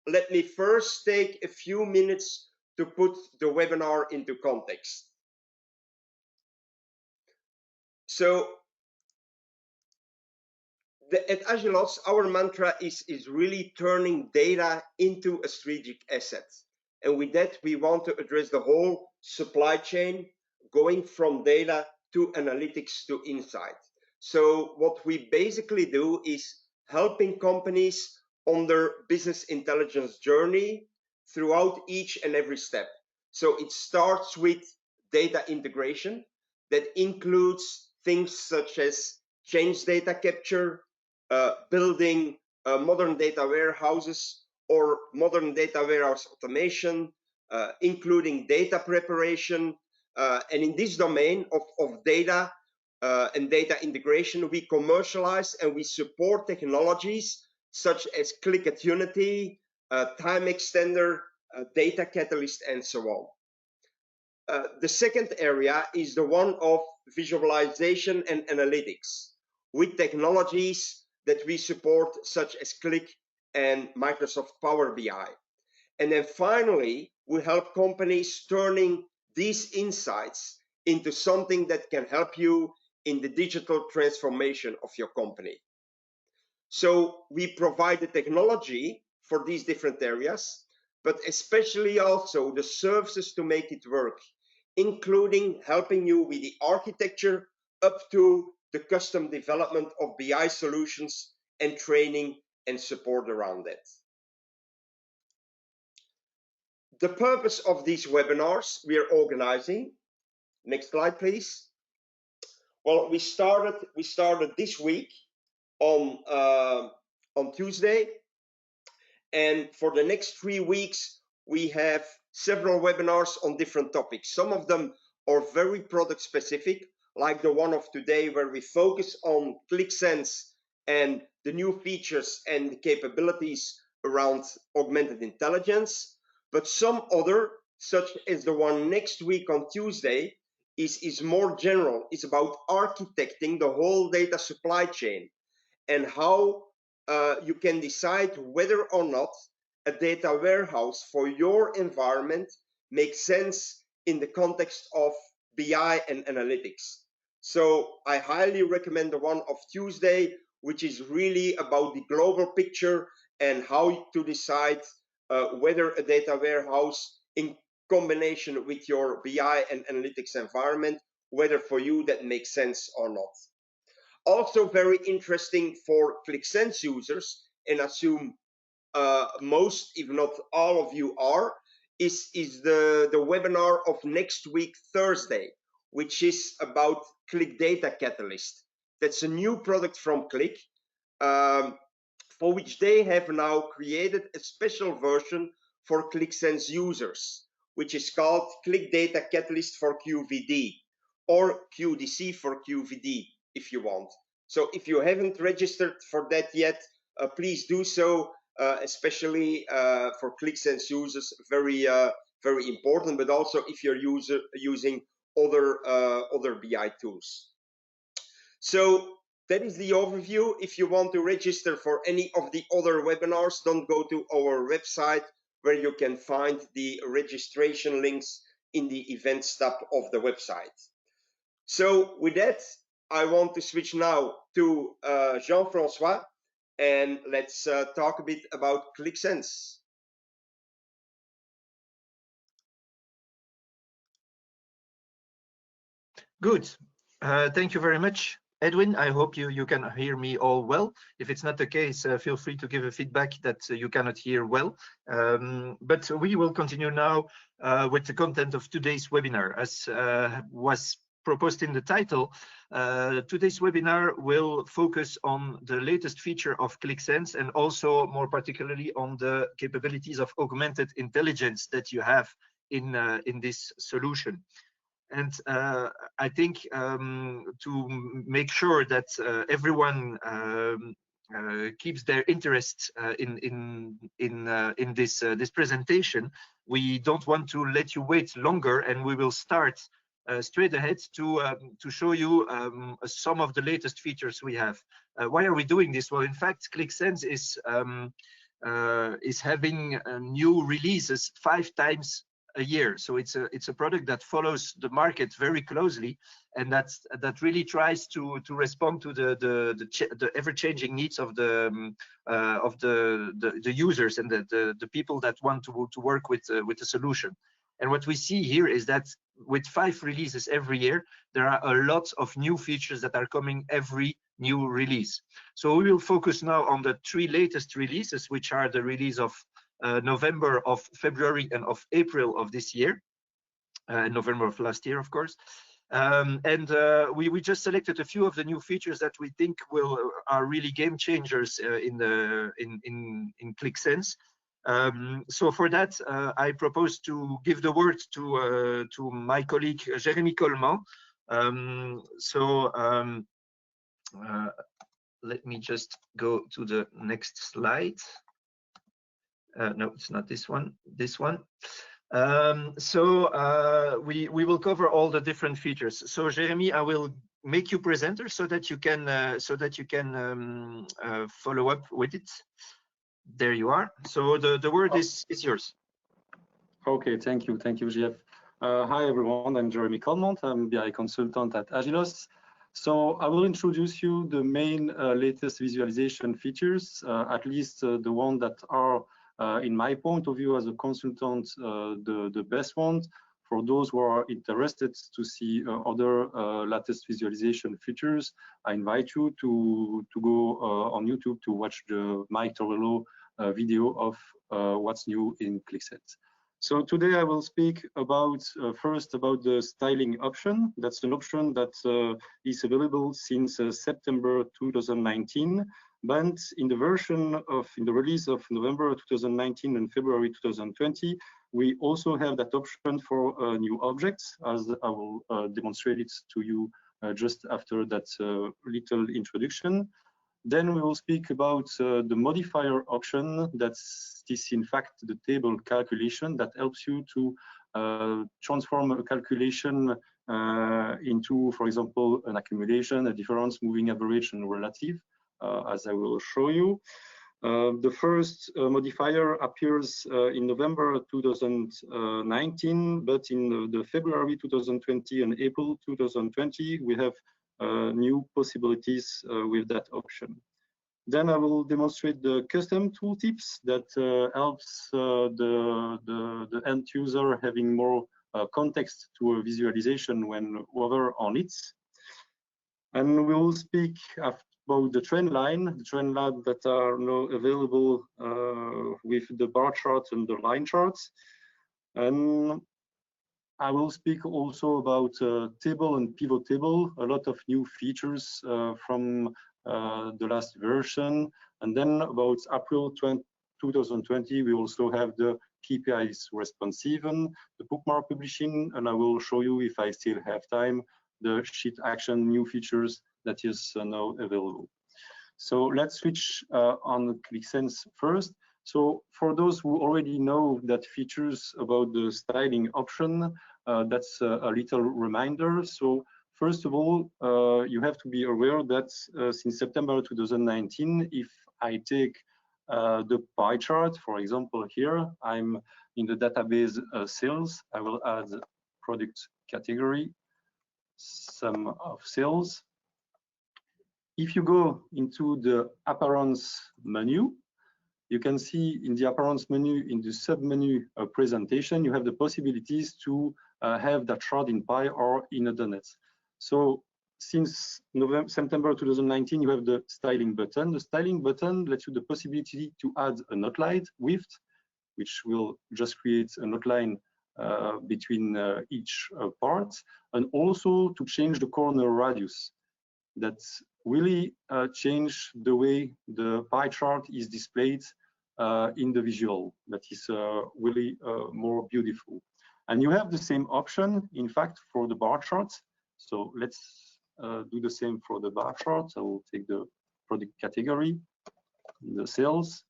let me first take a few minutes to put the webinar into context. So at Agilos, our mantra is really turning data into a strategic asset. And with that, we want to address the whole supply chain, going from data to analytics to insight. So what we basically do is helping companies on their business intelligence journey throughout each and every step. So it starts with data integration that includes things such as change data capture, building modern data warehouses or modern data warehouse automation, including data preparation. And in this domain of data and data integration, we commercialize and we support technologies such as Qlik at Unity, Time Extender, Data Catalyst, and so on. The second area is the one of visualization and analytics with technologies that we support, such as Qlik and Microsoft Power BI. And then finally, we help companies turning these insights into something that can help you in the digital transformation of your company. So we provide the technology for these different areas, but especially also the services to make it work, including helping you with the architecture up to the custom development of BI solutions and training and support around it. The purpose of these webinars we are organizing, next slide please. Well, we started this week on Tuesday, and for the next 3 weeks we have several webinars on different topics. Some of them are very product specific, like the one of today, where we focus on Qlik Sense and the new features and capabilities around augmented intelligence. But some other, such as the one next week on Tuesday, is more general. It's about architecting the whole data supply chain and how you can decide whether or not a data warehouse for your environment makes sense in the context of BI and analytics. So I highly recommend the one of Tuesday, which is really about the global picture and how to decide whether a data warehouse in combination with your BI and analytics environment, whether for you that makes sense or not. Also very interesting for Qlik Sense users, and I assume most, if not all of you are, is the webinar of next week, Thursday, which is about Qlik Data Catalyst. That's a new product from Qlik, for which they have now created a special version for Qlik Sense users, which is called Qlik Data Catalyst for QVD, or QDC for QVD, if you want. So if you haven't registered for that yet, please do so, especially for Qlik Sense users, very important, but also if you're using other BI tools. So that is the overview. If you want to register for any of the other webinars, don't go to our website, where you can find the registration links in the events tab of the website. So with that, I want to switch now to Jean-François, and let's talk a bit about Qlik Sense. Good. Thank you very much, Edwin. I hope you can hear me all well. If it's not the case, feel free to give a feedback that you cannot hear well. But we will continue now with the content of today's webinar. As was proposed in the title, today's webinar will focus on the latest feature of Qlik Sense, and also more particularly on the capabilities of augmented intelligence that you have in this solution. And I think to make sure that everyone keeps their interest in this presentation, we don't want to let you wait longer, and we will start straight ahead to show you some of the latest features we have. Why are we doing this? Well, in fact, Qlik Sense is is having new releases 5 times a year. So it's a product that follows the market very closely, and that really tries to respond to the ever-changing needs of the users and the people that want to work with the solution. And what we see here is that with 5 releases every year, there are a lot of new features that are coming every new release. So we will focus now on the 3 latest releases, which are the release of November, of February, and of April of this year, November of last year, of course. We just selected a few of the new features that we think are really game changers in Qlik Sense. So for that, I propose to give the word to my colleague Jérémy Coleman. Let me just go to the next slide. No, it's not this one. This one. We will cover all the different features. So Jérémy, I will make you presenter so that you can follow up with it. There you are. So the word is yours. Okay, thank you, Jeff. Hi everyone, I'm Jérémy Coleman. I'm BI consultant at Agilos. So I will introduce you the main latest visualization features, at least the one that are, in my point of view as a consultant, the best ones. For those who are interested to see other latest visualization features, I invite you to go on YouTube to watch the Mike Torello video of what's new in Qlik Sense. So today I will speak about first about the styling option. That's an option that is available since September 2019, but in the release of November 2019 and February 2020, we also have that option for new objects, as I will demonstrate it to you just after that little introduction. Then we will speak about the modifier option. This in fact the table calculation that helps you to transform a calculation into, for example, an accumulation, a difference, moving average, and relative, as I will show you. The first modifier appears in November 2019, but in the February 2020 and April 2020, we have new possibilities with that option. Then I will demonstrate the custom tooltips that helps the end user having more context to a visualization when over on it. And we will speak about the trend line that are now available with the bar chart and the line charts. And I will speak also about table and pivot table, a lot of new features from the last version. And then about April 2020, we also have the KPIs responsive, the bookmark publishing, and I will show you, if I still have time, the sheet action new features that is now available. So let's switch on Qlik Sense first. So for those who already know that features about the styling option, that's a little reminder. So first of all, you have to be aware that since September 2019, if I take the pie chart, for example, here, I'm in the database sales, I will add product category, sum of sales. If you go into the appearance menu, you can see in the appearance menu, in the sub-menu presentation, you have the possibilities to have that chart in pie or in a donut. So since September 2019, you have the styling button. The styling button lets you the possibility to add an outline width, which will just create an outline between each part, and also to change the corner radius. That's really change the way the pie chart is displayed in the visual. That is really more beautiful. And you have the same option, in fact, for the bar charts. So let's do the same for the bar chart. I will take the product category, the sales.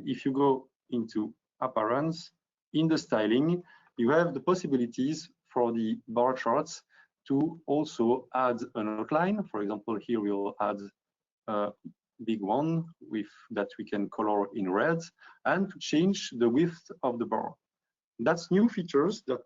If you go into appearance, in the styling, you have the possibilities for the bar charts to also add an outline. For example, here we'll add big one with that we can color in red, and to change the width of the bar. That's new features that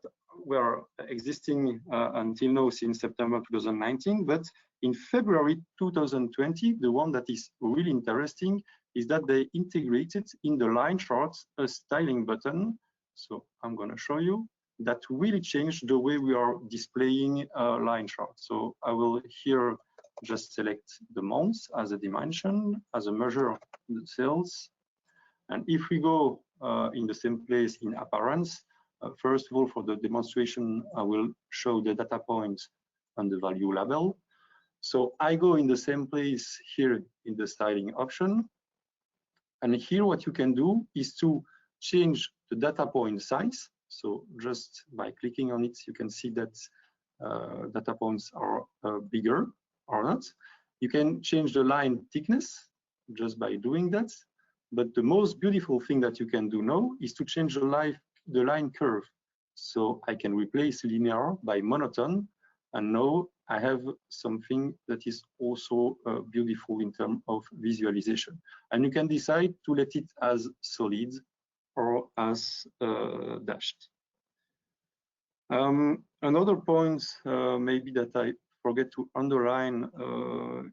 were existing until now since September 2019, but in February 2020, the one that is really interesting is that they integrated in the line charts a styling button. So I'm going to show you that really changed the way we are displaying a line chart. So I will here just select the months as a dimension, as a measure of the sales. And if we go in the same place in appearance, first of all, for the demonstration, I will show the data points and the value label. So I go in the same place here in the styling option. And here what you can do is to change the data point size. So just by clicking on it, you can see that data points are bigger or not. You can change the line thickness just by doing that. But the most beautiful thing that you can do now is to change the line curve. So I can replace linear by monotone, and now I have something that is also beautiful in terms of visualization. And you can decide to let it as solid or as dashed. Another point maybe that I forget to underline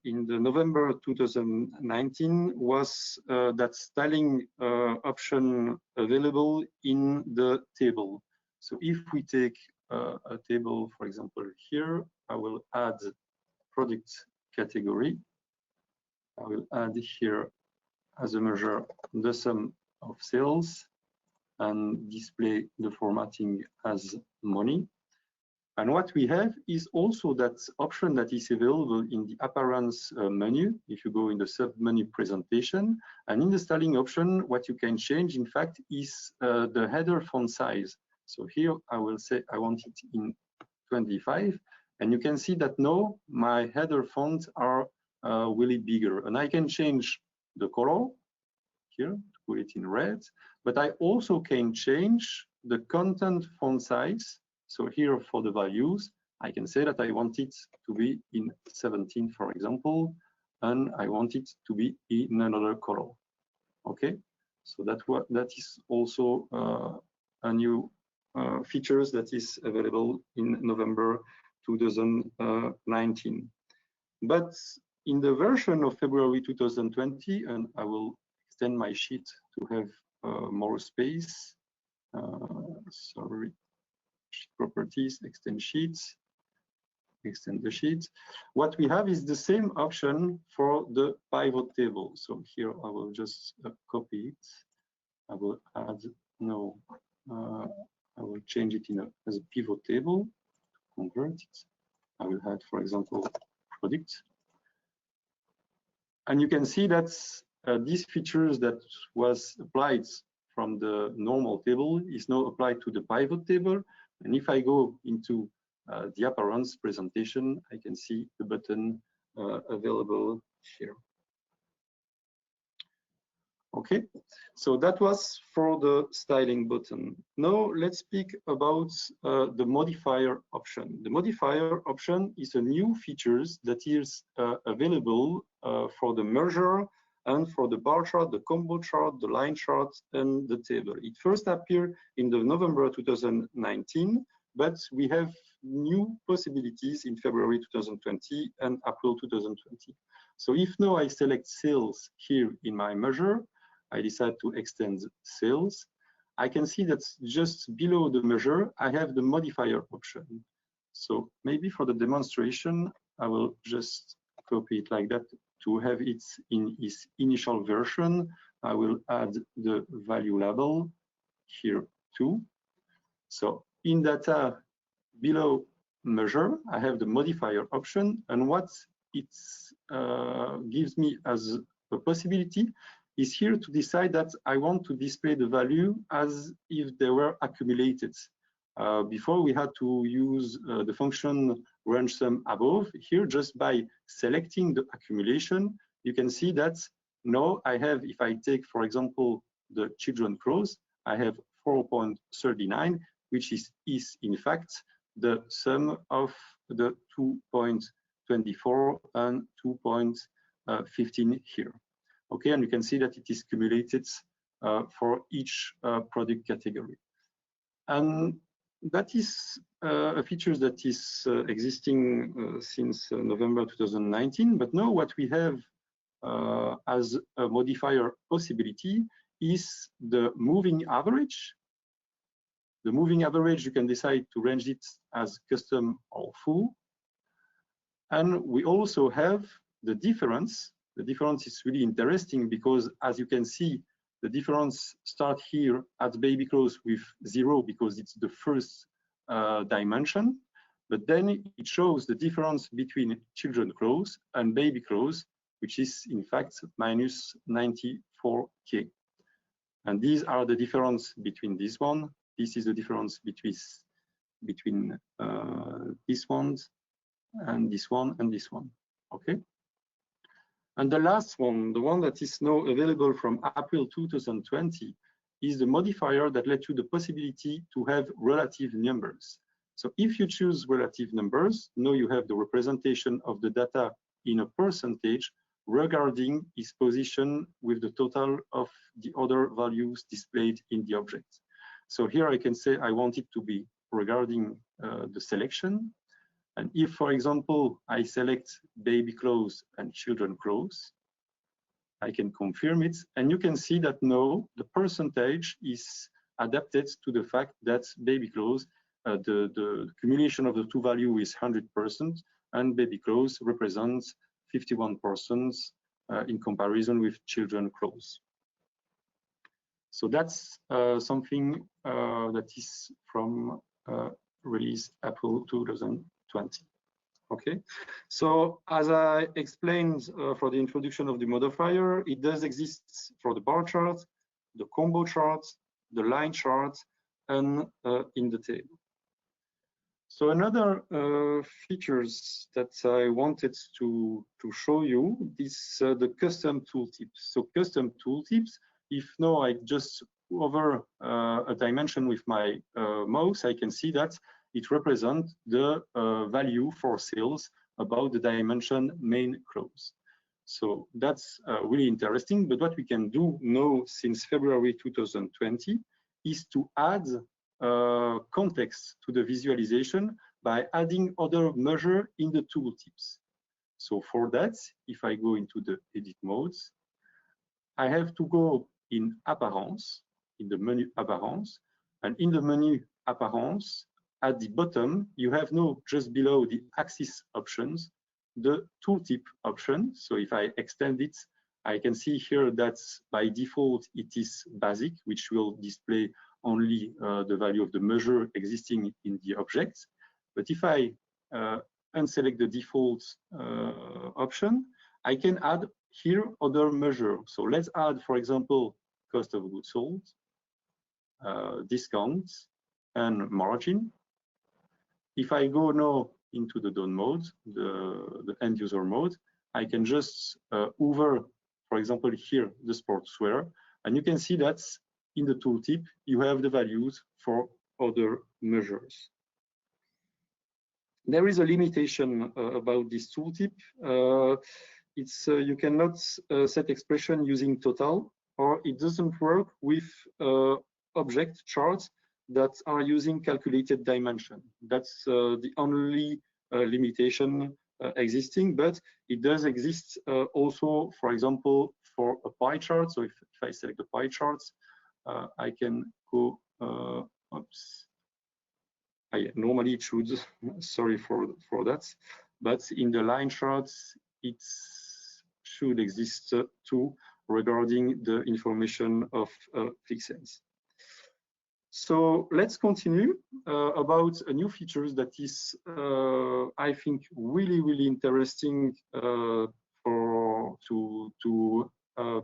in the November 2019 was that styling option available in the table. So if we take a table, for example, here, I will add product category. I will add here as a measure the sum of sales and display the formatting as money. And what we have is also that option that is available in the appearance menu. If you go in the sub-menu presentation, and in the styling option, what you can change, in fact, is the header font size. So here I will say I want it in 25, and you can see that now my header fonts are really bigger, and I can change the color here to put it in red, but I also can change the content font size. So here for the values, I can say that I want it to be in 17, for example, and I want it to be in another color. Okay, so that is also a new features that is available in November 2019. But in the version of February 2020, and I will extend my sheet to have more space. Sorry. Properties, extend sheets, extend the sheet. What we have is the same option for the pivot table. So here I will just copy it. I will add I will change it as a pivot table, convert it. I will add, for example, product. And you can see that these features that was applied from the normal table is now applied to the pivot table. And if I go into the appearance presentation, I can see the button available here. Okay, so that was for the styling button. Now let's speak about the modifier option. The modifier option is a new feature that is available for the measure and for the bar chart, the combo chart, the line chart, and the table. It first appeared in the November 2019, but we have new possibilities in February 2020 and April 2020. So if now I select sales here in my measure, I decide to extend sales, I can see that just below the measure, I have the modifier option. So maybe for the demonstration, I will just copy it like that to have it in its initial version. I will add the value label here too. So in data below measure, I have the modifier option, and what it gives me as a possibility is here to decide that I want to display the value as if they were accumulated. Before we had to use the function range sum above. Here, just by selecting the accumulation, you can see that now I have, if I take, for example, the children clause, I have 4.39, which is in fact the sum of the 2.24 and 2.15 here. Okay, and you can see that it is cumulated for each product category. And that is a feature that is existing since November 2019. But now what we have as a modifier possibility is the moving average. The moving average, you can decide to range it as custom or full. And we also have the difference. The difference is really interesting because, as you can see, the difference starts here at baby clothes with 0 because it's the first dimension. But then it shows the difference between children clothes and baby clothes, which is in fact minus 94K. And these are the difference between this one. This is the difference between this one and this one and this one. Okay. And the last one, the one that is now available from April 2020, is the modifier that led to the possibility to have relative numbers. So if you choose relative numbers, now you have the representation of the data in a percentage regarding its position with the total of the other values displayed in the object. So here I can say I want it to be regarding the selection. And if, for example, I select baby clothes and children clothes, I can confirm it. And you can see that now the percentage is adapted to the fact that baby clothes, the accumulation of the two values is 100%, and baby clothes represents 51% in comparison with children clothes. So that's something that is from release April 2020. Okay, so as I explained for the introduction of the modifier, it does exist for the bar chart, the combo chart, the line chart, and in the table. So another features that I wanted to show you is the custom tooltips. So custom tooltips, if now I just hover a dimension with my mouse, I can see that it represents the value for sales about the dimension main clothes. So that's really interesting. But what we can do now since February 2020 is to add context to the visualization by adding other measure in the tooltips. So for that, if I go into the edit modes, I have to go in apparence, in the menu apparence, and in the menu apparence, at the bottom, you have now just below the axis options, the tooltip option. So if I extend it, I can see here that by default it is basic, which will display only the value of the measure existing in the object. But if I unselect the default option, I can add here other measure. So let's add, for example, cost of goods sold, discounts, and margin. If I go now into the done mode, the end user mode, I can just hover, for example, here, the sportswear, and you can see that in the tooltip, you have the values for other measures. There is a limitation about this tooltip. You cannot set expression using total, or it doesn't work with object charts that are using calculated dimension. That's the only limitation existing, but it does exist also, for example, for a pie chart. So if I select the pie charts, I can go, oops. Normally it should, sorry for that, but in the line charts, it should exist too regarding the information of Qlik Sense. So let's continue about a new feature that is, I think, really interesting to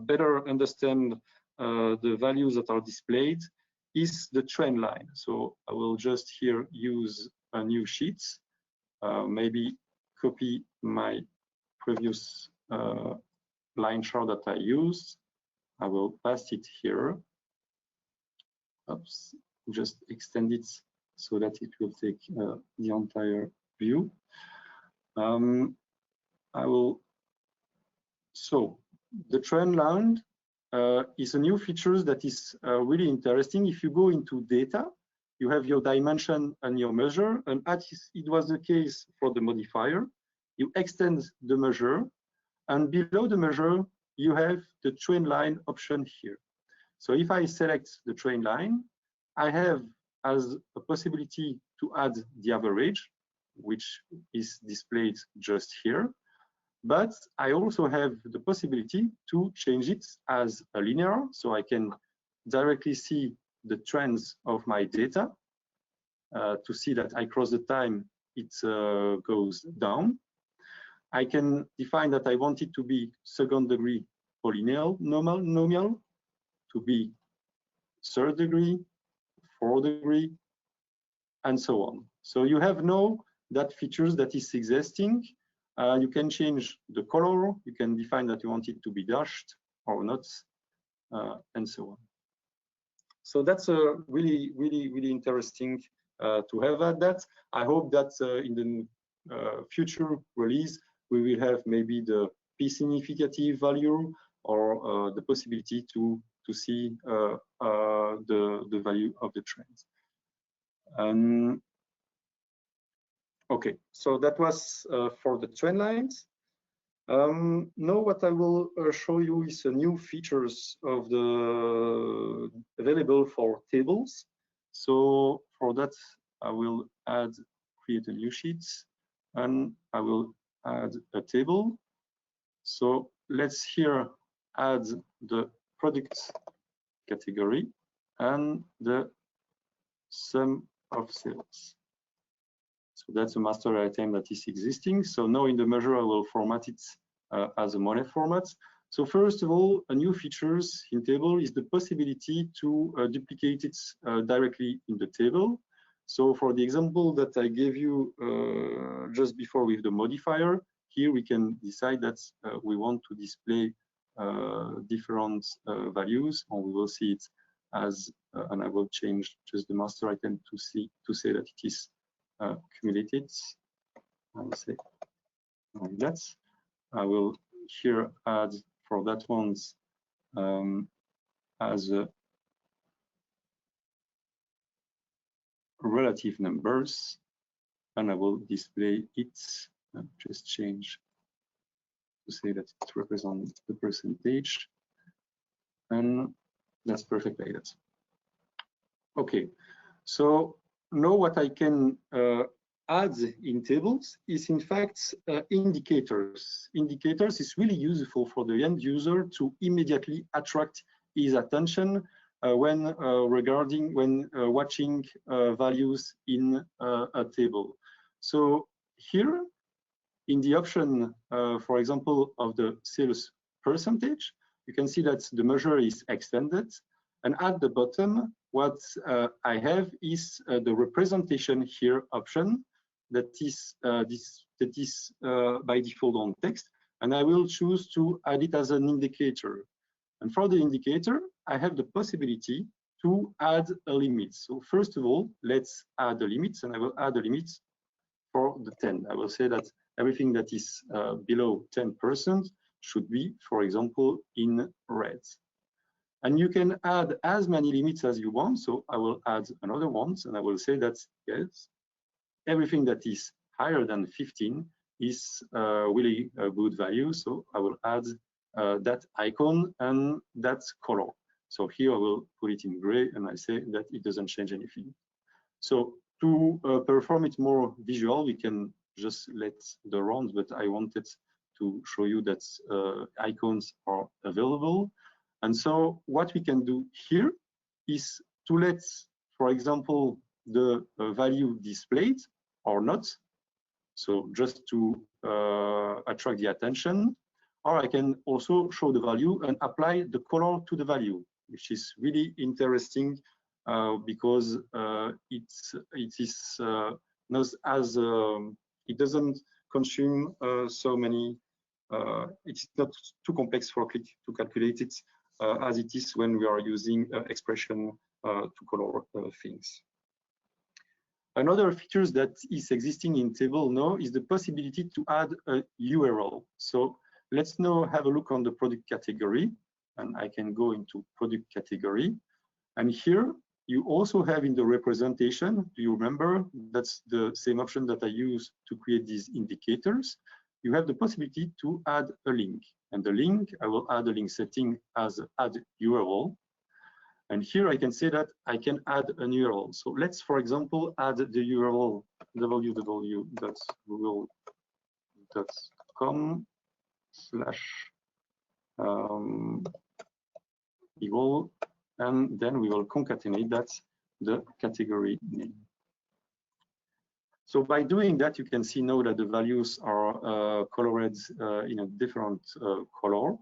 better understand the values that are displayed, is the trend line. So I will just here use a new sheet, maybe copy my previous line chart that I used. I will paste it here. Oops, just extend it so that it will take the entire view. I will, so the trend line is a new feature that is really interesting. If you go into data, you have your dimension and your measure, and as it was the case for the modifier, you extend the measure, and below the measure, you have the trend line option here. So if I select the trend line, I have as a possibility to add the average, which is displayed just here. But I also have the possibility to change it as a linear, so I can directly see the trends of my data to see that across the time it goes down. I can define that I want it to be second degree polynomial, nomial, to be third degree, fourth degree, and so on. So you have now that features that is existing. You can change the color. You can define that you want it to be dashed or not, and so on. So that's a really interesting to have at that. I hope that in the future release, we will have maybe the p-significative value or the possibility to see the value of the trends. Okay, so that was for the trend lines. Now what I will show you is new features of the available for tables. So for that, I will create a new sheet, and I will add a table. So let's here add the product category and the sum of sales. So that's a master item that is existing. So now in the measure, I will format it as a money format. So first of all, a new features in table is the possibility to duplicate it directly in the table. So for the example that I gave you just before with the modifier, here we can decide that we want to display different values, and we will see it as, and I will change just the master item to say that it is accumulated. I will say like that. I will here add for that one as a relative numbers, and I will display it. Just change to say that it represents the percentage, and that's perfect like that. Okay, so now what I can add in tables is in fact indicators. Indicators is really useful for the end user to immediately attract his attention when watching values in a table. So here in the option, for example, of the sales percentage, you can see that the measure is extended, and at the bottom, what I have is the representation here option that is by default on text, and I will choose to add it as an indicator. And for the indicator, I have the possibility to add a limit. So first of all, let's add the limits, and I will add the limits for the 10. I will say that everything that is below 10% should be, for example, in red. And you can add as many limits as you want. So I will add another one, and I will say that yes, everything that is higher than 15 is really a good value. So I will add that icon and that color. So here I will put it in gray, and I say that it doesn't change anything. So to perform it more visual, we can just let the rounds, but I wanted to show you that icons are available. And so what we can do here is to let, for example, the value displayed or not. So just to attract the attention, or I can also show the value and apply the color to the value, which is really interesting because it doesn't consume so many. It's not too complex for Qlik to calculate it as it is when we are using expression to color things. Another feature that is existing in table now is the possibility to add a URL. So let's now have a look on the product category, and I can go into product category. And here you also have in the representation, do you remember, that's the same option that I use to create these indicators. You have the possibility to add a link, and the link, I will add a link setting as add URL. And here I can say that I can add an URL. So let's, for example, add the URL www.google.com/equal, and then we will concatenate that the category name. So by doing that, you can see now that the values are colored in a different color.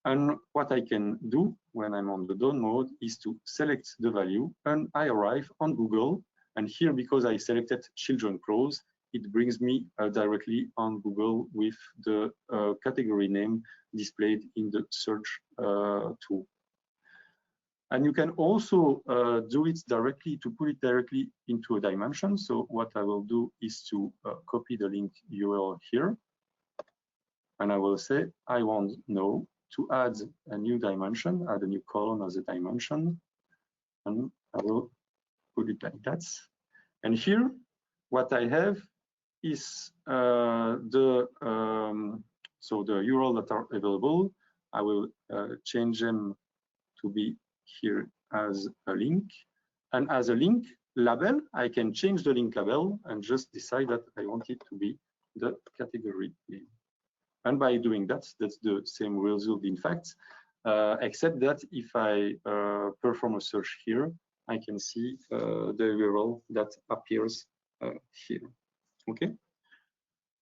And what I can do when I'm on the done mode is to select the value, and I arrive on Google. And here, because I selected children prose, it brings me directly on Google with the category name displayed in the search tool. And you can also do it directly, to put it directly into a dimension. So what I will do is to copy the link URL here. And I will say, I want now to add a new dimension, add a new column as a dimension. And I will put it like that. And here, what I have is the URL that are available. I will change them to be here as a link. And as a link label, I can change the link label and just decide that I want it to be the category name. And by doing that, that's the same result in fact, except that if I perform a search here, I can see the URL that appears here. Okay.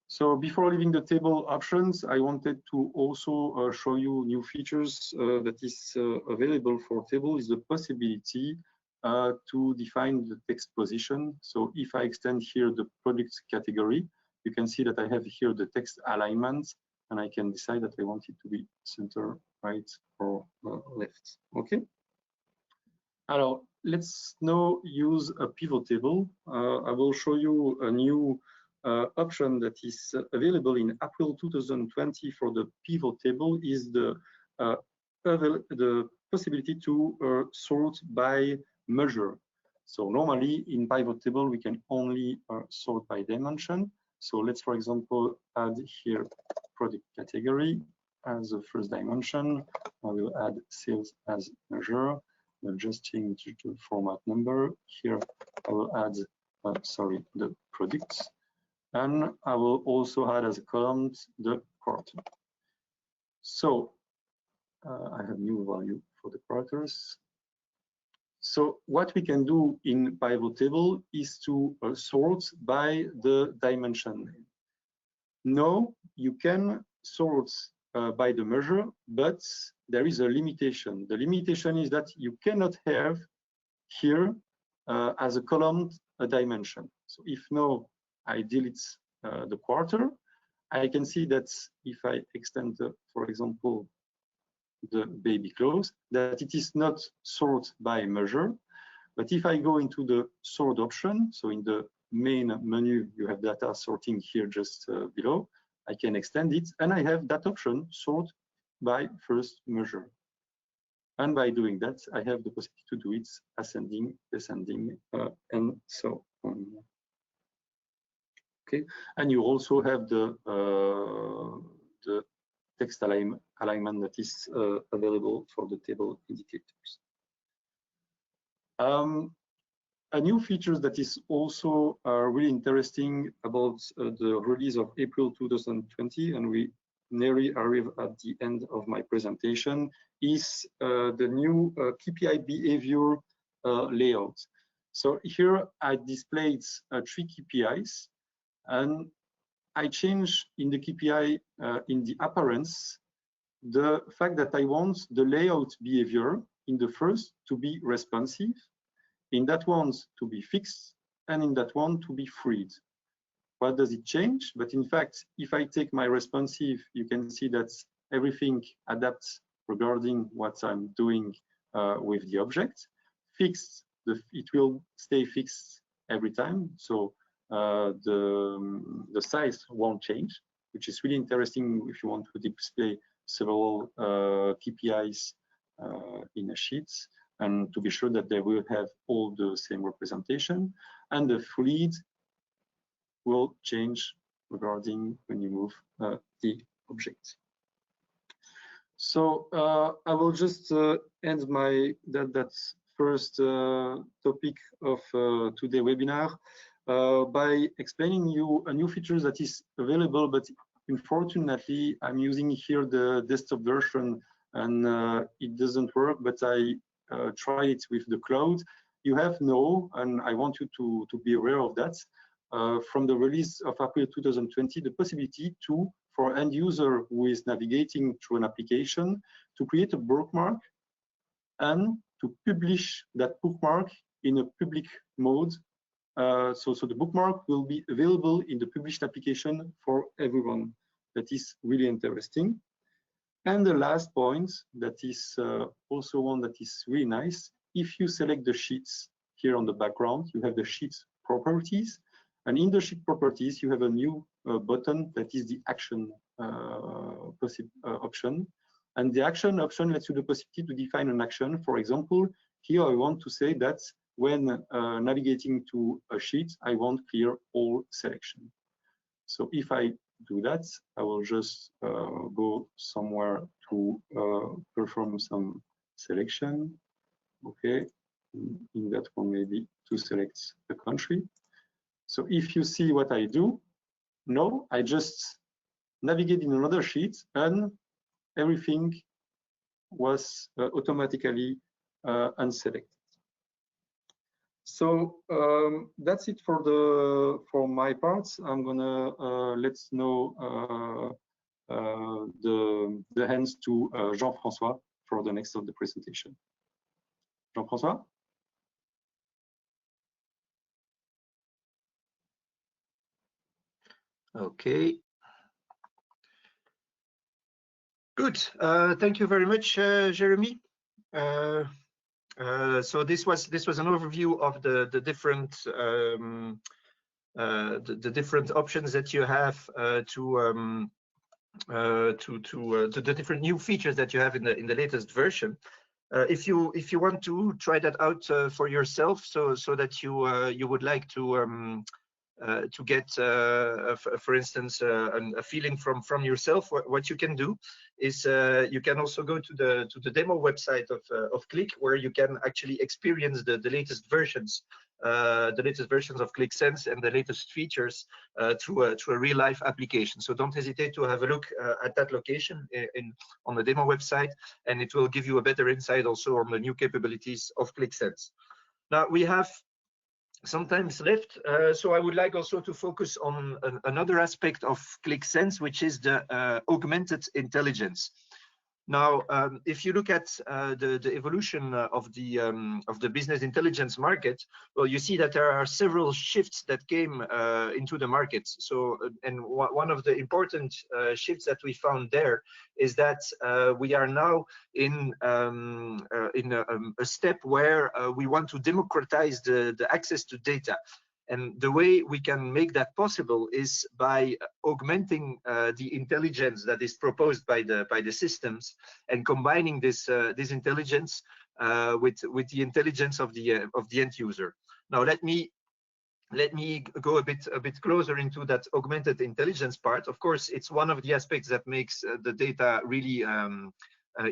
So before leaving the table options, I wanted to also show you new features that is available for table, is the possibility to define the text position. So if I extend here the product category, you can see that I have here the text alignment, and I can decide that I want it to be center, right, or left. Okay. Alors, let's now use a pivot table. I will show you a new option that is available in April 2020 for the pivot table, is the possibility to sort by measure. So normally in pivot table we can only sort by dimension. So let's, for example, add here product category as the first dimension. I will add sales as measure. I'll just change the format number. Here I will add the products. And I will also add as a column the quarter. So I have new value for the quarters. So what we can do in pivot table is to sort by the dimension name. Now you can sort by the measure, but there is a limitation. The limitation is that you cannot have here as a column a dimension. So if now I delete the quarter, I can see that if I extend, for example, the baby clothes, that it is not sort by measure. But if I go into the sort option, so in the main menu, you have data sorting here just below, I can extend it, and I have that option, sort by first measure. And by doing that, I have the possibility to do it ascending, descending, and so on. Okay, and you also have the text alignment that is available for the table indicators. A new feature that is also really interesting about the release of April 2020, and we nearly arrive at the end of my presentation, is the new KPI behavior layout. So here I displayed 3 KPIs, and I change in the KPI in the appearance the fact that I want the layout behavior in the first to be responsive, in that one to be fixed, and in that one to be freed. What does it change? But in fact, if I take my responsive, you can see that everything adapts regarding what I'm doing with the object. Fixed, it will stay fixed every time, so the size won't change. which is really interesting if you want to display several KPIs in a sheet, and to be sure that they will have all the same representation. And the fluid will change regarding when you move the object. So I will just end that first topic of today's webinar by explaining you a new feature that is available, but unfortunately I'm using here the desktop version and it doesn't work, but I try it with the cloud. You have now, and I want you to be aware of that, from the release of April 2020, the possibility for end user who is navigating through an application to create a bookmark and to publish that bookmark in a public mode. So the bookmark will be available in the published application for everyone. That is really interesting. And the last point, that is also one that is really nice. If you select the sheets here on the background, you have the sheet properties. And in the sheet properties, you have a new button that is the action option. And the action option lets you the possibility to define an action. For example, here I want to say that when navigating to a sheet, I want clear all selection. So if I do that, I will just go somewhere to perform some selection. Okay, in that one maybe to select the country. So if you see what I do, no, I just navigate in another sheet and everything was automatically unselected. So that's it for my parts. I'm gonna let's know the hands to Jean-François for the next of the presentation. Jean-François. Okay. Good. Thank you very much, Jeremy. So this was an overview of the different options that you have to the different new features that you have in the latest version. If you want to try that out for yourself, so that you would like to get, for instance, a feeling from yourself, what you can do is you can also go to the demo website of Qlik, where you can actually experience the latest versions of Qlik Sense and the latest features through a real life application. So don't hesitate to have a look at that location on the demo website, and it will give you a better insight also on the new capabilities of Qlik Sense. Now we have some time left, so I would like also to focus on another aspect of Qlik Sense, which is the augmented intelligence. Now, if you look at the evolution of the business intelligence market, well, you see that there are several shifts that came into the market. So, and one of the important shifts that we found there is that we are now in a step where we want to democratize the access to data. And the way we can make that possible is by augmenting the intelligence that is proposed by the systems and combining this intelligence with the intelligence of the end user. Now let me go a bit closer into that augmented intelligence part. Of course, it's one of the aspects that makes the data really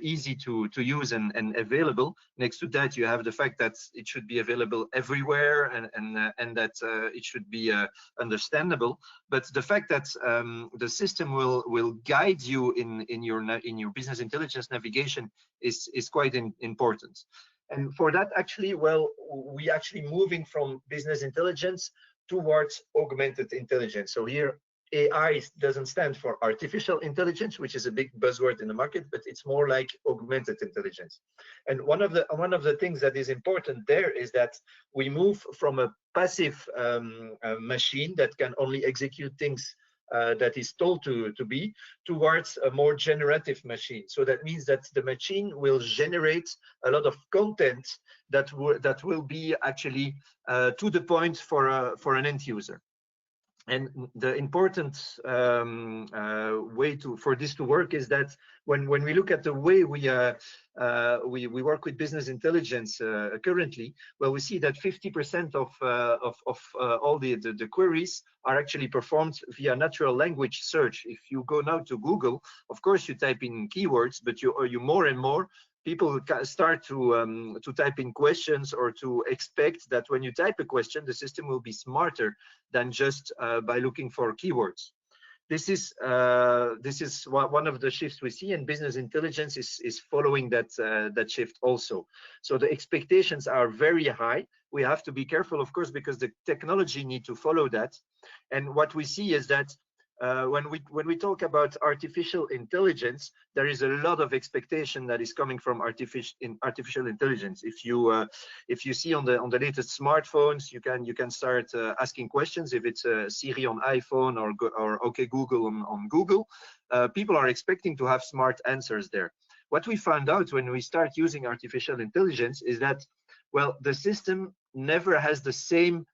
easy to use and available. Next to that, you have the fact that it should be available everywhere and that it should be understandable. But the fact that the system will guide you in your business intelligence navigation is quite important. And for that, actually, well, we actually moving from business intelligence towards augmented intelligence. So here, AI doesn't stand for artificial intelligence, which is a big buzzword in the market, but it's more like augmented intelligence. And one of the things that is important there is that we move from a passive machine that can only execute things that is told to be, towards a more generative machine. So that means that the machine will generate a lot of content that will be actually to the point for an end user. And the important way for this to work is that when we look at the way we work with business intelligence currently, well, we see that 50% of all the queries are actually performed via natural language search. If you go now to Google, of course you type in keywords, but you more and more people start to type in questions, or to expect that when you type a question, the system will be smarter than just by looking for keywords. This is one of the shifts we see, and business intelligence is following that shift also. So the expectations are very high. We have to be careful, of course, because the technology need to follow that. And what we see is that when we talk about artificial intelligence, there is a lot of expectation that is coming from artificial intelligence. If you see on the latest smartphones, you can start asking questions. If it's Siri on iPhone or OK Google on Google, people are expecting to have smart answers there. What we found out when we start using artificial intelligence is that, well, the system never has the same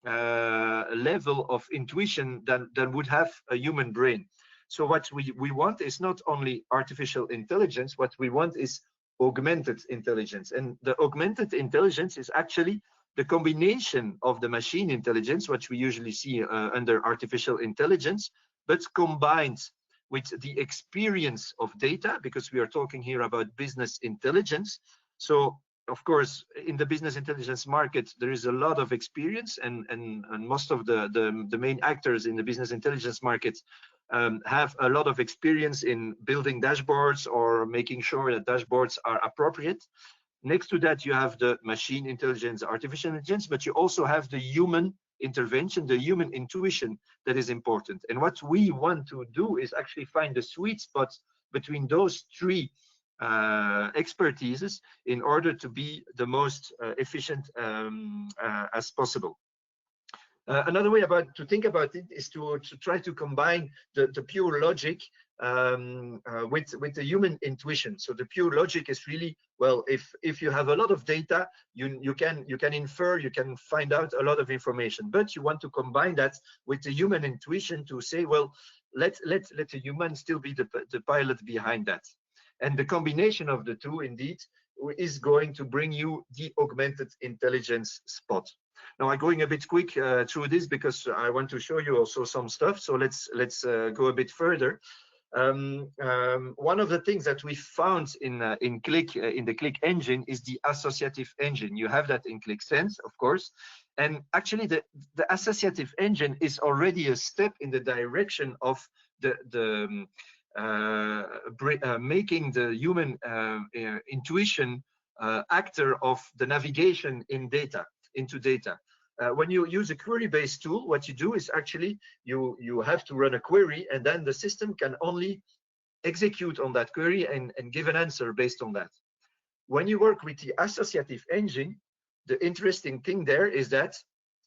level of intuition than would have a human brain. So what we want is not only artificial intelligence, what we want is augmented intelligence. And the augmented intelligence is actually the combination of the machine intelligence, which we usually see under artificial intelligence, but combined with the experience of data, because we are talking here about business intelligence. So of course, in the business intelligence market, there is a lot of experience, and most of the main actors in the business intelligence market have a lot of experience in building dashboards or making sure that dashboards are appropriate. Next to that, you have the machine intelligence, artificial intelligence, but you also have the human intervention, the human intuition that is important. And what we want to do is actually find the sweet spot between those three expertises in order to be the most efficient as possible. Another way to think about it is to try to combine the pure logic with the human intuition. So the pure logic is really, well, if you have a lot of data, you can infer, you can find out a lot of information, but you want to combine that with the human intuition to say, well, let the human still be the pilot behind that. And the combination of the two, indeed, is going to bring you the augmented intelligence spot. Now, I'm going a bit quick through this because I want to show you also some stuff. So let's go a bit further. One of the things that we found in Qlik, in the Qlik engine, is the associative engine. You have that in Qlik Sense, of course. And actually, the associative engine is already a step in the direction of making the human intuition actor of the navigation into data. When you use a query-based tool, what you do is actually you have to run a query, and then the system can only execute on that query and give an answer based on that. When you work with the associative engine, the interesting thing there is that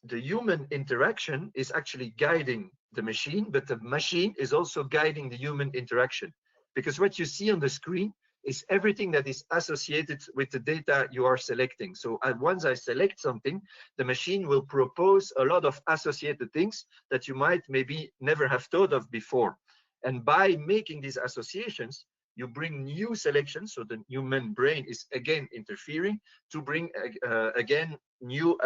the human interaction is actually guiding the machine, but the machine is also guiding the human interaction. Because what you see on the screen is everything that is associated with the data you are selecting. So once I select something, the machine will propose a lot of associated things that you might maybe never have thought of before. And by making these associations, you bring new selections, so the human brain is again interfering to bring again new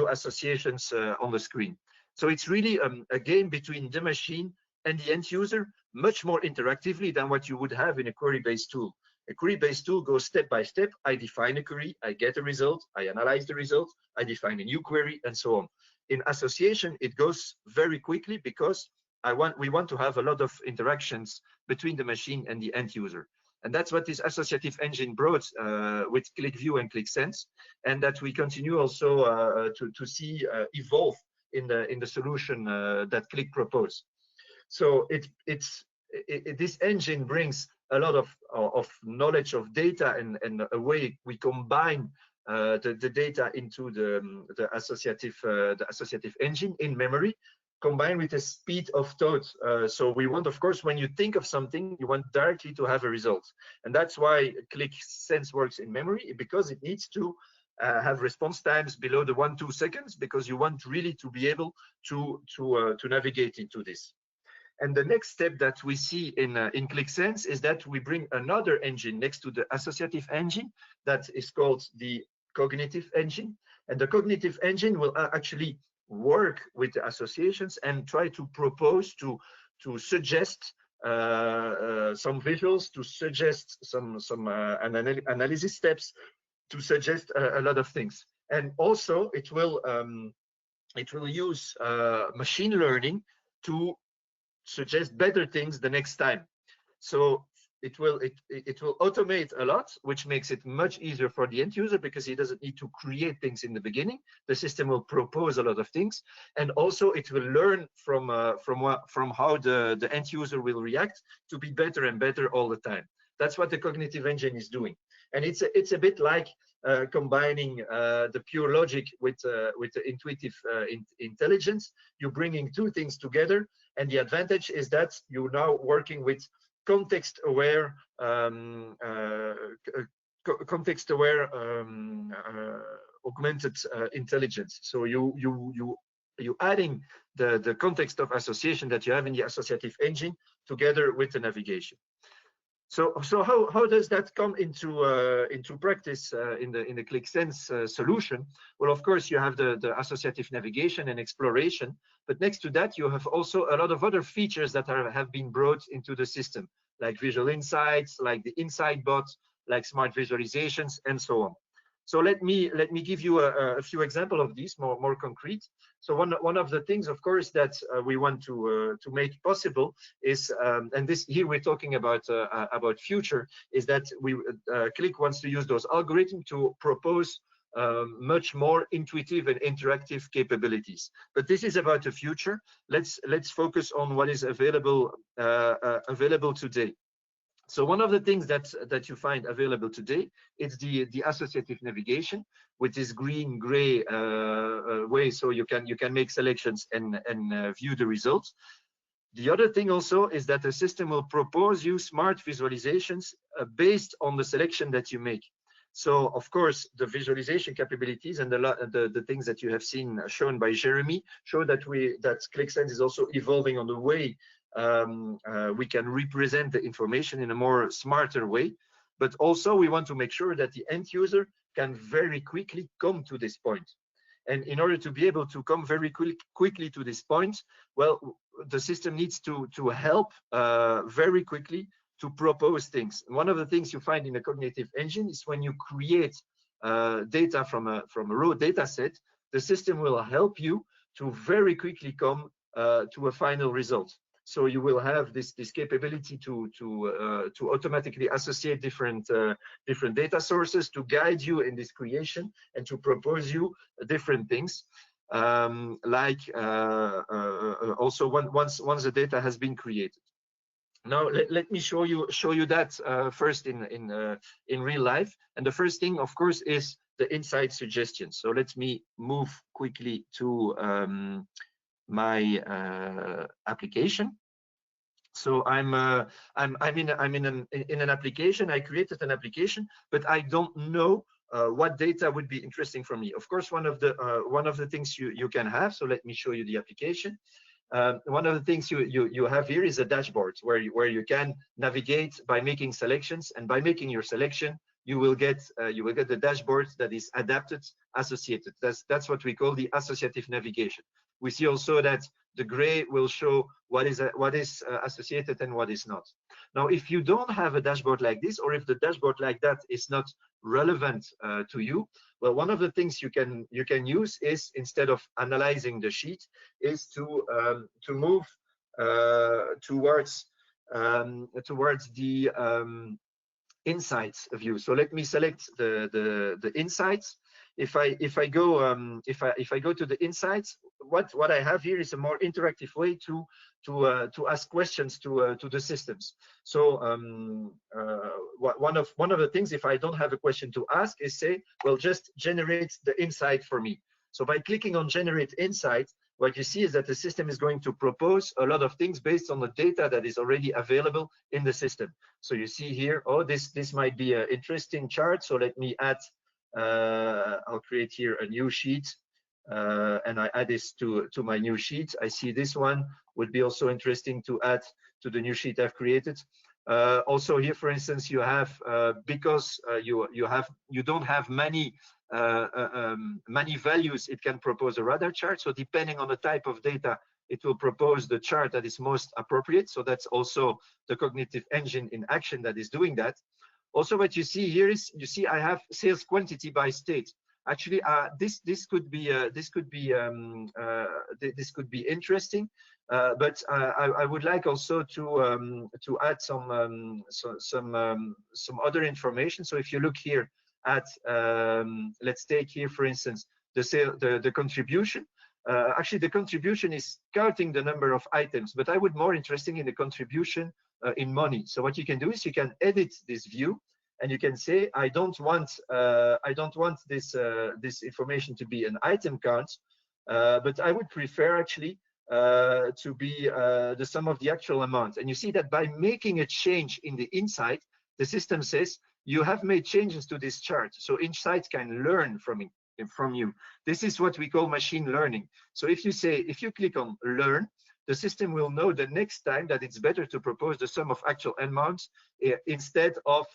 associations on the screen. So it's really a game between the machine and the end user, much more interactively than what you would have in a query-based tool. A query-based tool goes step by step. I define a query, I get a result, I analyze the result, I define a new query, and so on. In association, it goes very quickly because we want to have a lot of interactions between the machine and the end user. And that's what this associative engine brought with Qlik View and Qlik Sense, and that we continue also to see evolve in the solution that Qlik proposed. So this engine brings a lot of knowledge of data and a way we combine the data into the associative engine in memory, combined with the speed of thought. So we want, of course, when you think of something, you want directly to have a result. And that's why Qlik Sense works in memory, because it needs to have response times below the 1-2 seconds, because you want really to be able to navigate into this. And the next step that we see in Qlik Sense is that we bring another engine next to the associative engine that is called the cognitive engine. And the cognitive engine will actually work with the associations and try to propose, to suggest some visuals, to suggest some analysis steps, to suggest a lot of things. And also it will use machine learning to suggest better things the next time. So it will automate a lot, which makes it much easier for the end user, because he doesn't need to create things in the beginning. The system will propose a lot of things, and also it will learn from how the end user will react to be better and better all the time. That's what the cognitive engine is doing, and it's a bit like combining the pure logic with the intuitive intelligence. You're bringing two things together, and the advantage is that you're now working with context-aware augmented intelligence. So you adding the context of association that you have in the associative engine together with the navigation. So how does that come into practice in the Qlik Sense solution? Well, of course, you have the associative navigation and exploration, but next to that, you have also a lot of other features that have been brought into the system, like visual insights, like the insight bot, like smart visualizations, and so on. So let me give you a few examples of these, more concrete. So one of the things, of course, that we want to make possible is, and this here we're talking about future, is that Qlik wants to use those algorithms to propose much more intuitive and interactive capabilities. But this is about the future. Let's focus on what is available today. So one of the things that you find available today is the associative navigation with this green-gray way, so you can make selections and view the results. The other thing also is that the system will propose you smart visualizations based on the selection that you make. So of course the visualization capabilities and the things that you have seen shown by Jeremy show that Qlik Sense is also evolving on the way we can represent the information in a more smarter way, but also we want to make sure that the end user can very quickly come to this point. And in order to be able to come very quickly to this point, well, the system needs to help very quickly to propose things. And one of the things you find in a cognitive engine is when you create data from a raw data set, the system will help you to very quickly come to a final result. So you will have this capability to automatically associate different data sources, to guide you in this creation and to propose you different things. Like also once the data has been created. Now let me show you that first in real life. And the first thing, of course, is the insight suggestion. So let me move quickly to my application. So I'm in an application. I created an application, but I don't know what data would be interesting for me. Of course, one of the things you can have. So let me show you the application. One of the things you have here is a dashboard where you can navigate by making selections, and by making your selection, you will get the dashboard that is adapted, associated. That's what we call the associative navigation. We see also that the gray will show what is associated and what is not. Now, if you don't have a dashboard like this, or if the dashboard like that is not relevant to you, well, one of the things you can use is, instead of analyzing the sheet, is to move towards the insights view. So let me select the insights. If I go to the insights, what I have here is a more interactive way to ask questions to the systems. So one of the things, if I don't have a question to ask, is say, well, just generate the insight for me. So by clicking on generate insight, what you see is that the system is going to propose a lot of things based on the data that is already available in the system. So you see here, oh, this might be an interesting chart. So let me add I'll create here a new sheet, and I add this to my new sheet. I see this one would be also interesting to add to the new sheet I've created. Also here, for instance, you have because you don't have many values, it can propose a radar chart. So depending on the type of data, it will propose the chart that is most appropriate. So that's also the cognitive engine in action that is doing that. Also, what you see here is, you see I have sales quantity by state. Actually, this could be interesting, but I would like also to add some other information. So if you look here at let's take here, for instance, the contribution. Actually, the contribution is counting the number of items, but I would more interested in the contribution in money. So what you can do is you can edit this view, and you can say, I don't want this information to be an item count, but I would prefer actually to be the sum of the actual amount. And you see that by making a change in the insight, the system says you have made changes to this chart, so Insight can learn from you. This is what we call machine learning. So if you click on learn, the system will know the next time that it's better to propose the sum of actual amounts instead of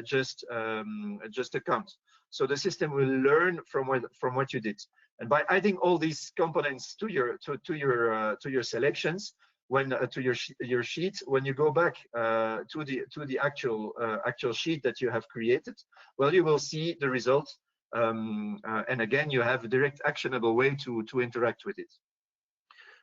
just a count. So the system will learn from what you did. And by adding all these components to your selections, to your sheet, when you go back to the actual sheet that you have created, well, you will see the results. And again, you have a direct actionable way to interact with it.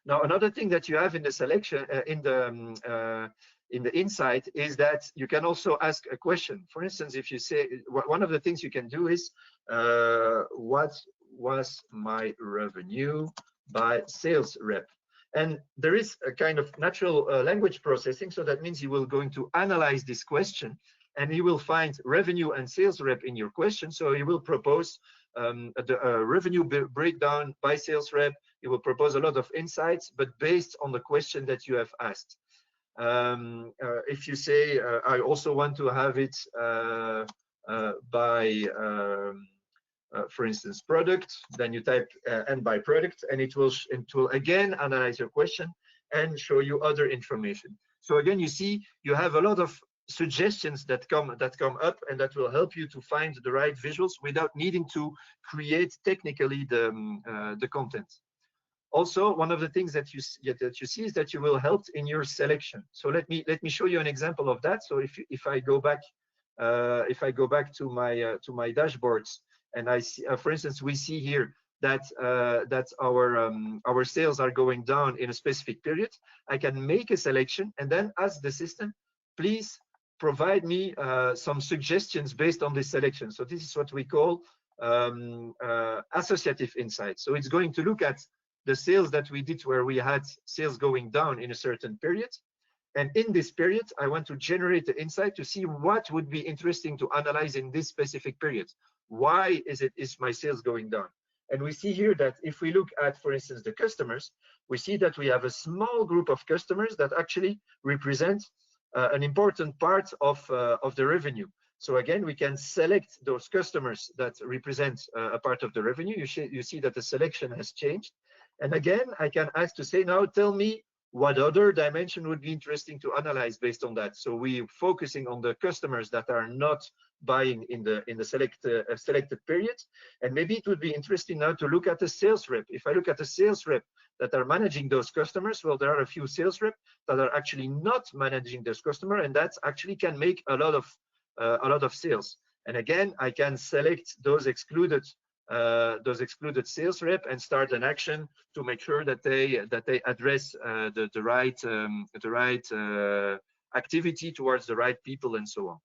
Now, another thing that you have in the selection, in the insight, is that you can also ask a question. For instance, if you say, one of the things you can do is, what was my revenue by sales rep? And there is a kind of natural language processing. So that means you will going to analyze this question, and you will find revenue and sales rep in your question. So you will propose the revenue breakdown by sales rep. You will propose a lot of insights, but based on the question that you have asked. If you say, I also want to have it by, for instance, product, then you type and by product, and it will again analyze your question and show you other information. So again, you see, you have a lot of suggestions that come up, and that will help you to find the right visuals without needing to create technically the content. Also, one of the things that you see is that you will help in your selection. So let me show you an example of that. So if I go back to my dashboards, and I see, for instance, we see here that our sales are going down in a specific period. I can make a selection and then ask the system, please provide me some suggestions based on this selection. So this is what we call associative insight. So it's going to look at the sales that we did where we had sales going down in a certain period. And in this period, I want to generate the insight to see what would be interesting to analyze in this specific period. Why is my sales going down? And we see here that if we look at, for instance, the customers, we see that we have a small group of customers that actually represent an important part of the revenue. So again, we can select those customers that represent a part of the revenue. You see that the selection has changed. And again, I can ask to say, now tell me what other dimension would be interesting to analyze based on that. So we're focusing on the customers that are not buying in the selected period. And maybe it would be interesting now to look at the sales rep. If I look at the sales rep that are managing those customers, well, there are a few sales reps that are actually not managing those customers, and that actually can make a lot of sales. And again, I can select those excluded sales rep and start an action to make sure that they address the right activity towards the right people and so on.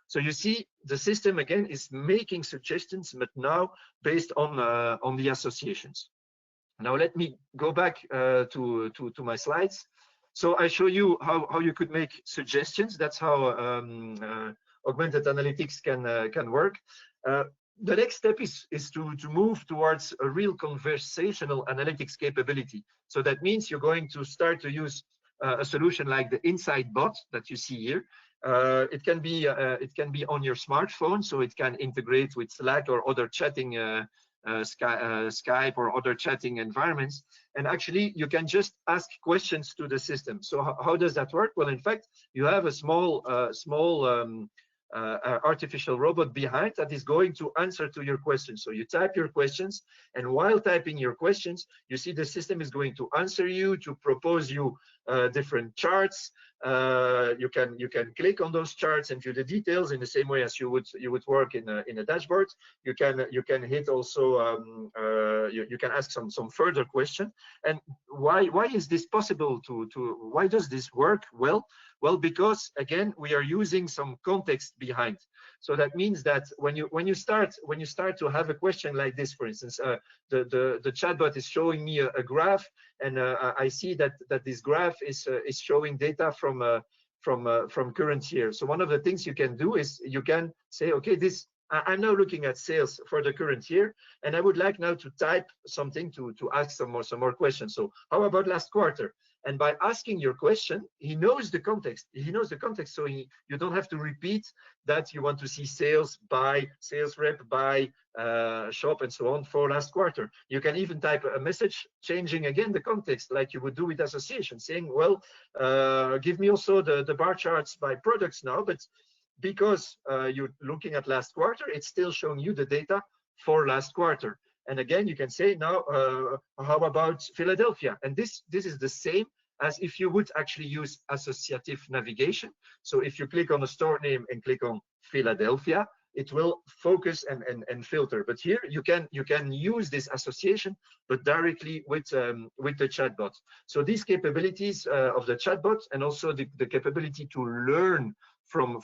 So you see, the system again is making suggestions, but now based on the associations. Now let me go back to my slides. So I show you how you could make suggestions. That's how augmented analytics can work. The next step is to move towards a real conversational analytics capability. So that means you're going to start to use a solution like the Insight bot that you see here. It can be on your smartphone, so it can integrate with Slack or other chatting Skype or other chatting environments. And actually, you can just ask questions to the system. So how does that work? Well, in fact, you have a small artificial robot behind that is going to answer to your questions. So you type your questions, and while typing your questions, you see the system is going to answer you, to propose you different charts. You can click on those charts and view the details in the same way as you would work in a dashboard. You can hit also you can ask some further question. And why is this possible? Why does this work well? Well, because again, we are using some context behind. So that means that when you start to have a question like this, for instance, the chatbot is showing me a graph, and I see that this graph is showing data from current year. So one of the things you can do is you can say, okay, I'm now looking at sales for the current year, and I would like now to type something to ask some more questions. So how about last quarter? And by asking your question, he knows the context. He knows the context, so you don't have to repeat that you want to see sales by sales rep, by shop, and so on for last quarter. You can even type a message changing again the context, like you would do with association, saying, well, give me also the bar charts by products now, but because you're looking at last quarter, it's still showing you the data for last quarter. And again, you can say now, how about Philadelphia? And this is the same as if you would actually use associative navigation. So if you click on a store name and click on Philadelphia, it will focus and filter. But here you can use this association, but directly with the chatbot. So these capabilities of the chatbot, and also the capability to learn from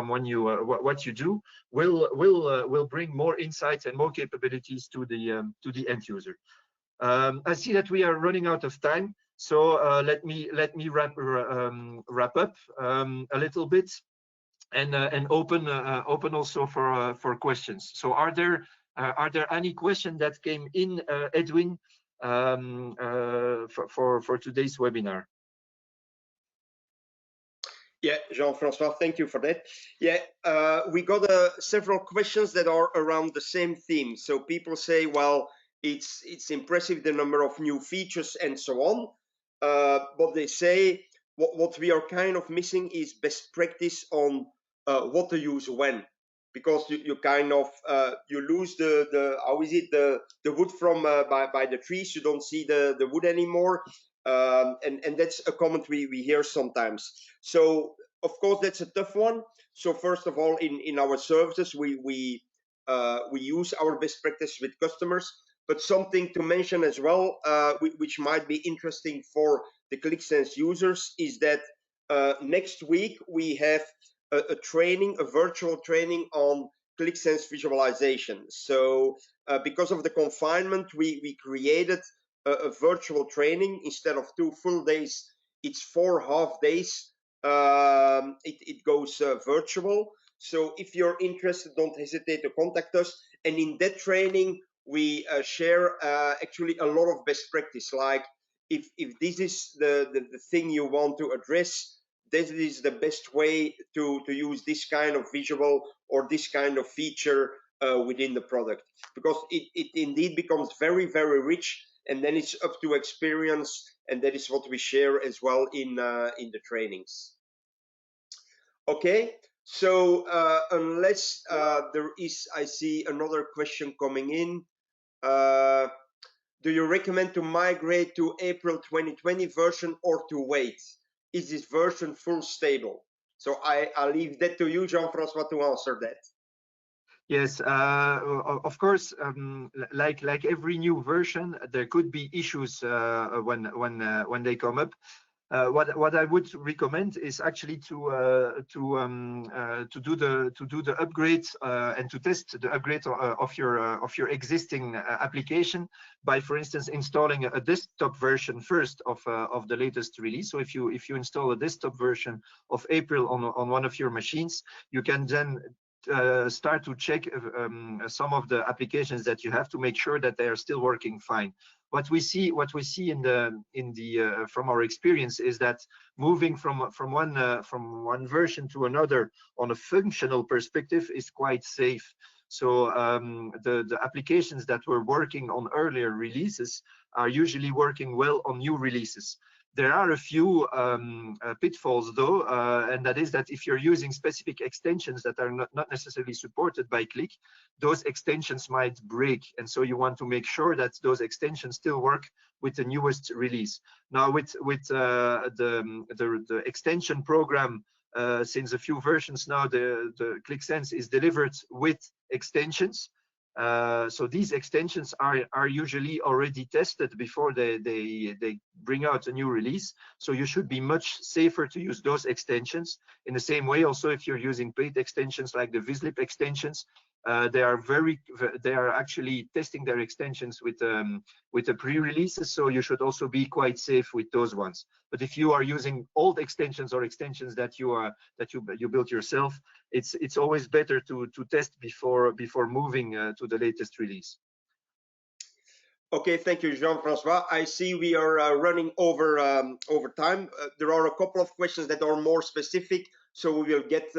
when you what you do, will bring more insights and more capabilities to the end user. I see that we are running out of time, so let me wrap up a little bit, and open also for questions. So are there any questions that came in, Edwin, for today's webinar? Yeah, Jean-Francois, thank you for that. Yeah, we got several questions that are around the same theme. So people say, well, it's impressive the number of new features and so on, but they say what we are kind of missing is best practice on what to use when, because you kind of you lose the how is it, the wood from by the trees. You don't see the wood anymore. And that's a comment we hear sometimes. So of course that's a tough one. So first of all, in our services, we use our best practice with customers. But something to mention as well, which might be interesting for the Qlik Sense users, is that next week we have a training, a virtual training on Qlik Sense visualization. So because of the confinement, we created a virtual training. Instead of 2 full days, it's 4 half days. It goes virtual. So if you're interested, don't hesitate to contact us. And in that training, we share actually a lot of best practice. Like if this is the thing you want to address, this is the best way to use this kind of visual or this kind of feature within the product, because it indeed becomes very, very rich. And then it's up to experience, and that is what we share as well in the trainings. Okay, so unless there is, I see another question coming in. Do you recommend to migrate to April 2020 version or to wait? Is this version full stable? So I'll leave that to you, Jean-Francois, to answer that. Yes, of course. Like every new version, there could be issues when they come up. What I would recommend is actually to do the upgrade and to test the upgrade of your existing application by, for instance, installing a desktop version first of the latest release. So if you install a desktop version of April on one of your machines, you can then start to check some of the applications that you have to make sure that they are still working fine. What we see from our experience is that moving from one version to another on a functional perspective is quite safe. So the applications that were working on earlier releases are usually working well on new releases. There are a few pitfalls though, and that is that if you're using specific extensions that are not necessarily supported by Qlik, those extensions might break. And so you want to make sure that those extensions still work with the newest release. Now with the extension program, since a few versions now, the Qlik Sense is delivered with extensions. So these extensions are usually already tested before they bring out a new release. So you should be much safer to use those extensions. In the same way, also if you're using paid extensions like the Vislip extensions, they are actually testing their extensions with the pre-releases. So you should also be quite safe with those ones. But if you are using old extensions or extensions that you built yourself, it's always better to test before moving to the latest release. Okay, thank you, Jean-Francois. I see we are running over time. There are a couple of questions that are more specific, so we will get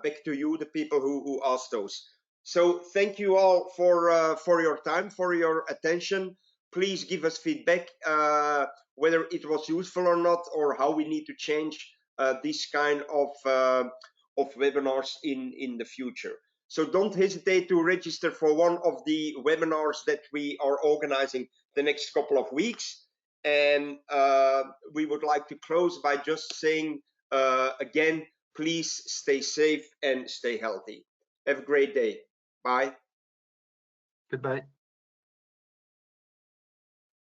back to you, the people who asked those. So thank you all for your time, for your attention. Please give us feedback whether it was useful or not, or how we need to change this kind of webinars in the future. So don't hesitate to register for one of the webinars that we are organizing the next couple of weeks. And we would like to close by just saying again, please stay safe and stay healthy. Have a great day. Bye. Goodbye.